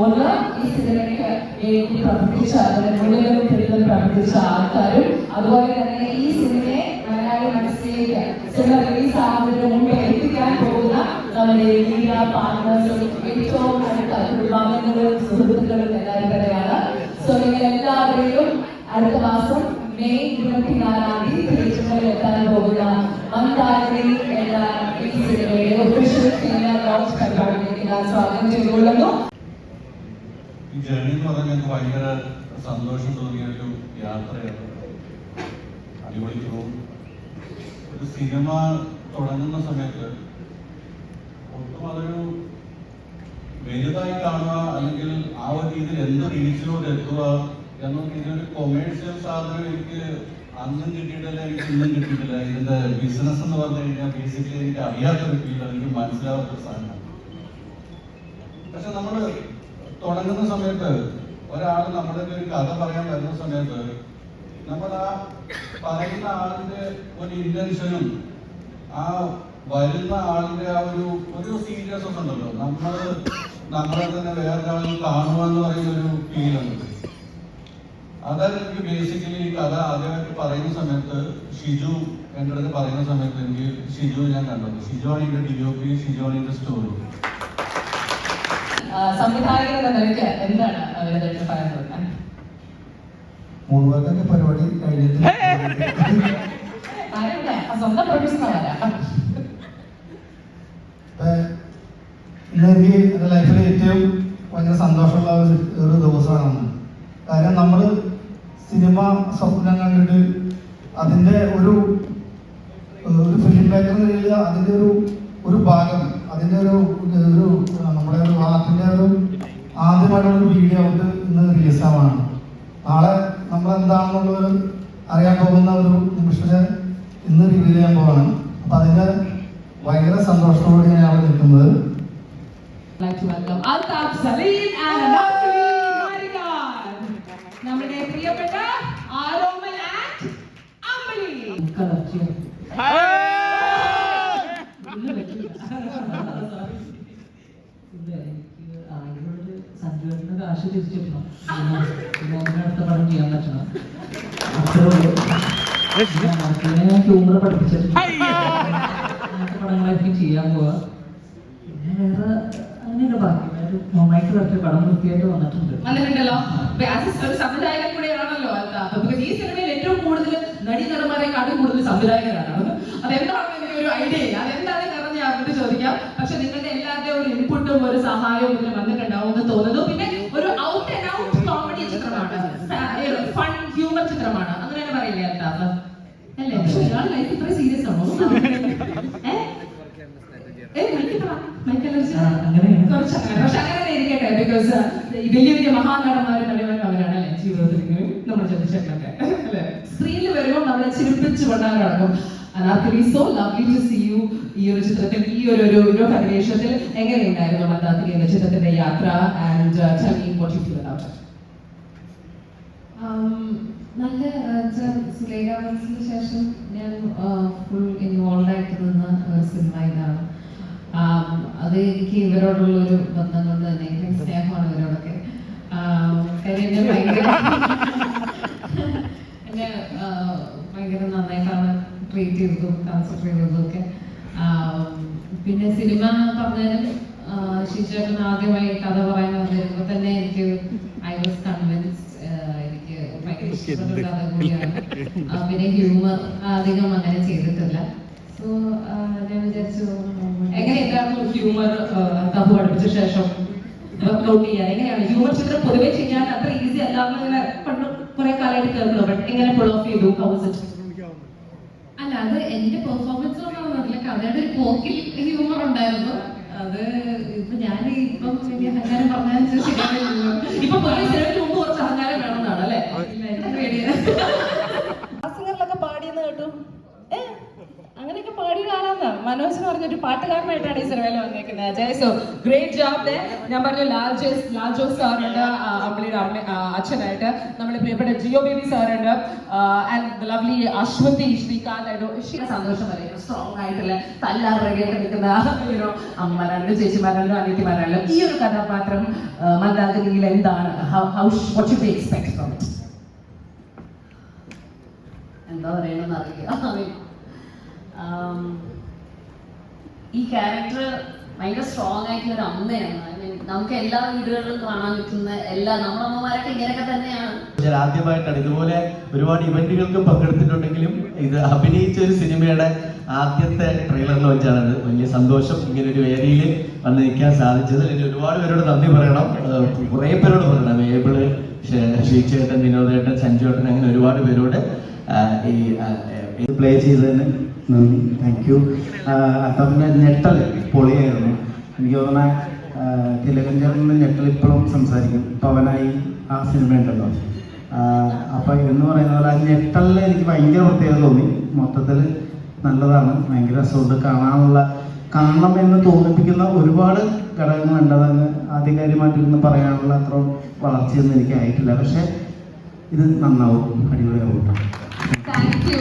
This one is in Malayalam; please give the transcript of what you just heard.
ഒന്ന് ഈ സിനിമയ്ക്ക് വേണ്ടി പ്രവർത്തിച്ച അതിന് മുഴുവൻ പ്രവർത്തിച്ച ആൾക്കാരും അതുപോലെ തന്നെ ഈ സിനിമയെ മലയാളി മനസ്സിലേക്ക് സിനിമ റിലീസ് ആകുന്നതിന് മുമ്പ് എത്തിക്കാൻ പോകുന്ന നമ്മുടെ മീഡിയ പാർട്ട്നേഴ്സും ഏറ്റവും അടുത്ത കുടുംബാംഗങ്ങളും സുഹൃത്തുക്കളും എല്ലാവരും തന്നെയാണ്. സോ നിങ്ങൾ എല്ലാവരെയും അടുത്ത മാസം മെയ് 24-ാം തീയതി തിയേറ്ററുകളിൽ എത്താൻ പോകുന്ന മന്ദാകിനി എന്ന ഈ സിനിമയുടെ ഒഫീഷ്യൽ സിനിമ ലോഞ്ച് പരിപാടിയിലേക്ക് ഞാൻ സ്വാഗതം ചെയ്തുകൊള്ളുന്നു. ഈ ജേർണി എന്ന് പറഞ്ഞാൽ എനിക്ക് ഭയങ്കര സന്തോഷം തോന്നിയ ഒരു യാത്രയാണ്. അടിപൊളി ഒരു സിനിമ തുടങ്ങുന്ന സമയത്ത് ഒട്ടും അതൊരു വലുതായി കാണുക അല്ലെങ്കിൽ ആ ഒരു രീതിയിൽ എന്ത് റീച്ചിലോട്ട് എത്തുക എന്നൊക്കെ ഇതിനൊരു കൊമേഴ്ഷ്യൽ സാധനം എനിക്ക് അന്നും കിട്ടിയിട്ടില്ല, എനിക്ക് ഇന്നും കിട്ടിയിട്ടില്ല. ഇതിന്റെ ബിസിനസ് എന്ന് പറഞ്ഞു കഴിഞ്ഞാൽ ബേസിക്കലി എനിക്ക് അറിയാത്തൊരു ഫീൽഡ്, എനിക്ക് മനസ്സിലാവാത്തൊരു സാധനമാണ്. പക്ഷെ നമ്മൾ തുടങ്ങുന്ന സമയത്ത് ഒരാൾ നമ്മുടെ ഒരു കഥ പറയാൻ വരുന്ന സമയത്ത് നമ്മൾ ആ പറയുന്ന ആളിന്റെ ഒരു ഇന്റൻഷനും ആ വരുന്ന ആളിന്റെ ആ ഒരു സീരിയസ്നെസ് ഉണ്ടല്ലോ, നമ്മളെ തന്നെ വേറൊരാളിൽ കാണുക എന്ന് പറയുന്ന ഒരു ഫീലുണ്ട്. അതായത് എനിക്ക് ബേസിക്കലി ഈ കഥ ആദ്യമായിട്ട് പറയുന്ന സമയത്ത് ഷിജു എൻ്റെ അടുത്ത് പറയുന്ന സമയത്ത് എനിക്ക് ഷിജു ഞാൻ കണ്ടത്. ഷിജു ആണ് ഇതിന്റെ DOP, ഷിജു ആണ് ഇതിന്റെ സ്റ്റോറി. സംവിധായകൻ എന്ന നിലയ്ക്ക് എന്താണ് അവരുടെ പറയുന്നത്? മുഴുവൻ പരിപാടി കഴിഞ്ഞിട്ട് സ്വന്തം പ്രൊഡ്യൂസറാണ്. ഇന്നെനിക്ക് എൻ്റെ ലൈഫിൽ ഏറ്റവും ഭയങ്കര സന്തോഷമുള്ള ഒരു ദിവസമാണ്. കാര്യം നമ്മൾ സിനിമ സ്വപ്നം കണ്ടിട്ട് അതിൻ്റെ ഒരു ഫിലിം മേക്കർ എന്ന രീതിയിൽ അതിൻ്റെ ഒരു ഭാഗം, അതിൻ്റെ ഒരു നമ്മുടെ ഒരു ആർട്ടിൻ്റെ ആദ്യമായിട്ടുള്ളൊരു വീഡിയോ ഔട്ട് ഇന്ന് റിലീസാവാണ്. നാളെ നമ്മളെന്താണെന്നുള്ളത് അറിയാൻ പോകുന്ന ഒരു നിമിഷത്തെ ഇന്ന് റിവീൽ ചെയ്യാൻ പോവാണ്. അപ്പം അതിൻ്റെ ഭയങ്കര സന്തോഷത്തോടെ ഞാൻ അവിടെ നിൽക്കുന്നത്. നമ്മുടെ പ്രിയപ്പെട്ട ആരോമൽ ആൻഡ് അമ്പിളി. സഞ്ജുവിന്റെ കാശ് തിരിച്ചിട്ടണം, അടുത്ത പടം ചെയ്യാൻ പറ്റണം. ഞാൻ ഹ്യൂമർ പഠിപ്പിച്ചിട്ടുണ്ട്, അങ്ങനത്തെ പടങ്ങളായിരിക്കും ചെയ്യാൻ പോവാ. പിന്നെ വേറെ അങ്ങനെയല്ല, ബാക്കി നന്നായിട്ട് കളിച്ച പടം വൃത്തിയായിട്ട് വന്നിട്ടുണ്ടല്ലോ. സംവിധായകൻ കൂടെയാണല്ലോ ഈ സിനിമയിൽ ഏറ്റവും കൂടുതൽ നടന്മാരെക്കാട്ടും കൂടുതൽ സംവിധായകരാണ്. അതെന്താണെന്ന് എനിക്ക് ഒരു ഐഡിയ ഇല്ല, അതെന്താണെന്ന് പറഞ്ഞ് ഞാൻ അങ്ങോട്ട് ചോദിക്കാം. പക്ഷെ നിങ്ങളുടെ എല്ലാവരുടെയും ഒരു ഇൻപുട്ടും ഒരു സഹായവും ഇതിൽ വന്നിട്ടുണ്ടാവും എന്ന് തോന്നുന്നു. പിന്നെ ഒരു ഔട്ട് ആൻഡ് ഔട്ട് കോമഡി ചിത്രമാണ്, ഫൺ ഹ്യൂമർ ചിത്രമാണ്, അങ്ങനെ തന്നെ പറയില്ലേ അൽത്താഫ് അല്ലേ? പക്ഷെ ഒരാൾ ലൈഫ് ഇത്ര സീരിയസ് ആണോ? പക്ഷെ അങ്ങനെ ഇരിക്കട്ടെ. ബിക്കോസ് വലിയ വലിയ മഹാനടന്മാർ നടിമാരും അവരാണ് അല്ലെ ജീവിതത്തിൽ നമ്മൾ ചോദിച്ചിട്ടൊക്കെ അല്ലെ. സ്ക്രീനിൽ വരുമ്പോൾ നമ്മളെ ചിരിപ്പിച്ച് കൊണ്ടാൻ കിടക്കും. Anarkali so lovely to see you. ഈ ഒരു ചിത്രത്തിൽ ഈ ഒരു പരിവേഷത്തിൽ എങ്ങനെയുണ്ടായിരുന്നു മന്ദാകിനി എന്ന ചിത്രത്തിന്റെ യാത്ര? And tell me what you feel about it. നല്ല സുലേഖാസിന് ശേഷം ഞാൻ ഫുൾ ഇൻവോൾവ് ആയിട്ട് നിന്ന സിനിമ ഇതാണ്. അത് എനിക്ക് ഇവരോടുള്ളൊരു ബന്ധം കൊണ്ട് തന്നെ എനിക്ക് സ്നേഹമാണ് ഇവരോടൊക്കെ. കാര്യം എന്നെ ഭയങ്കര നന്നായിട്ടാണ് ട്രീറ്റ് ചെയ്തതും കൺസിഡർ ചെയ്തതും ഒക്കെ. പിന്നെ സിനിമ പറഞ്ഞാലും ഷിജേട്ടൻ ആദ്യമായി കഥ പറയാൻ വന്നിരുമ്പോൾ തന്നെ എനിക്ക് ഐ വാസ് കൺവിൻസ്ഡ്. എനിക്ക് ഭയങ്കര ഇഷ്ടപ്പെട്ട കഥ കൂടിയാണ്. പിന്നെ ഹ്യൂമർ അധികം അങ്ങനെ ചെയ്തിട്ടില്ല. സോ ഞാൻ വിചാരിച്ചു എങ്ങനെയായിരുന്നു ഹ്യൂമർ കഥ പഠിപ്പിച്ച ശേഷം വർക്ക്ഔട്ട് ചെയ്യാൻ? എങ്ങനെയാണ് ഹ്യൂമർ ചിത്രം പൊതുവെ ചെയ്യാൻ അത്ര ഈസി അല്ല അങ്ങനെ പണ്ട് കുറെ കാലമായിട്ട് കേൾക്കുന്നു. ബട്ട് എങ്ങനെ ഫുൾ ഓഫ് ചെയ്തു? അല്ല, അത് എന്റെ പെർഫോമൻസ് കൊണ്ടാണെന്ന് അറിയില്ല, കഥയുടെ ഒരു പോക്കിൽ ഹ്യൂമർ ഉണ്ടായിരുന്നു. അത് ഇപ്പൊ ഞാൻ ഇപ്പം വലിയ അഹങ്കാരം പറഞ്ഞാൽ ശരിയാവില്ലല്ലോ. ഇപ്പൊ സിനിമയ്ക്ക് മുമ്പ് കുറച്ച് അഹങ്കാരം വേണമെന്നാണ് അല്ലേ? സിംഗറിലൊക്കെ പാടിയെന്ന് കേട്ടു. അങ്ങനെയൊക്കെ പാടിയ ആളാണ് മനോജ് എന്ന് പറഞ്ഞൊരു പാട്ടുകാരനായിട്ടാണ് ഈ സിനിമയിൽ വന്നേക്കുന്നത്. So great job. ഞാൻ പറഞ്ഞു ലാൽ ജോസ് സാറിന്റെ അമ്പിളിയുടെ അച്ഛനായിട്ട് നമ്മുടെ പ്രിയപ്പെട്ട ജിയോ ബേബി സാറുണ്ട് and the lovely Aswathy Sreekanth സന്തോഷം അറിയാം സ്ട്രോങ് ആയിട്ടുള്ള തല്ലാറകയായിട്ട് നിൽക്കുന്ന അമ്മമാരാണെങ്കിലും ചേച്ചിമാരാണെങ്കിലും അനിയത്തിമാരാണെങ്കിലും ഈ ഒരു കഥാപാത്രം മന്ദാകിനിയിൽ എന്താണ് what should we expect from it? എന്താ പറയണമെന്ന് അറിയില്ല. ഈ ക്യാരക്ടർ ഭയങ്കര സ്ട്രോങ് ആയിട്ടുള്ള ഒരു അമ്മയാണ്. ഐ മീൻ നമുക്ക് എല്ലാ വീടുകളിലും കാണാൻ പറ്റുന്ന നമ്മുടെ അമ്മമാരൊക്കെ ഇങ്ങനെയൊക്കെ തന്നെയാണ്. ആദ്യമായിട്ടാണ് ഇതുപോലെ ഒരുപാട് ഇവന്റുകൾക്കും പങ്കെടുത്തിട്ടുണ്ടെങ്കിലും ഇത് അഭിനയിച്ച ഒരു സിനിമയുടെ ആദ്യത്തെ ട്രെയിലർ ലോഞ്ചാണത്. വലിയ സന്തോഷം ഇങ്ങനെ ഒരു വേദിയിൽ വന്ന് നിൽക്കാൻ സാധിച്ചത്. എനിക്ക് ഒരുപാട് പേരോട് നന്ദി പറയണം, കുറേ പേരോട് പറയണം. ഏബിള്, ശ്രീചേട്ടൻ, വിനോദേട്ടൻ, സഞ്ജുവേട്ടൻ, അങ്ങനെ ഒരുപാട് പേരോട് ഈ പ്ലേ ചെയ്തതിന് നന്ദി. Thank you. അതിൻ്റെ ഞെട്ടൽ പൊളിയായിരുന്നു. എനിക്ക് തോന്നുന്ന തിലകഞ്ചേട്ടൻ്റെ ഞെട്ടൽ ഇപ്പോഴും സംസാരിക്കും. പവനായി ആ സിനിമ ഉണ്ടല്ലോ, അപ്പം എന്ന് പറയുന്ന പോലെ ആ ഞെട്ടലിൽ എനിക്ക് ഭയങ്കര പ്രത്യേകത തോന്നി. മൊത്തത്തിൽ നല്ലതാണ്, ഭയങ്കര രസമുണ്ട് കാണണം എന്ന് തോന്നിപ്പിക്കുന്ന ഒരുപാട് ഘടകങ്ങളുണ്ട്. അതങ്ങ് ആധികാരികമായിട്ടിരുന്ന് പറയാനുള്ള അത്ര വളർച്ചയൊന്നും എനിക്ക് ആയിട്ടില്ല. പക്ഷെ ഇത് നന്നാവും, അടിപൊളിയാവും. Thank you.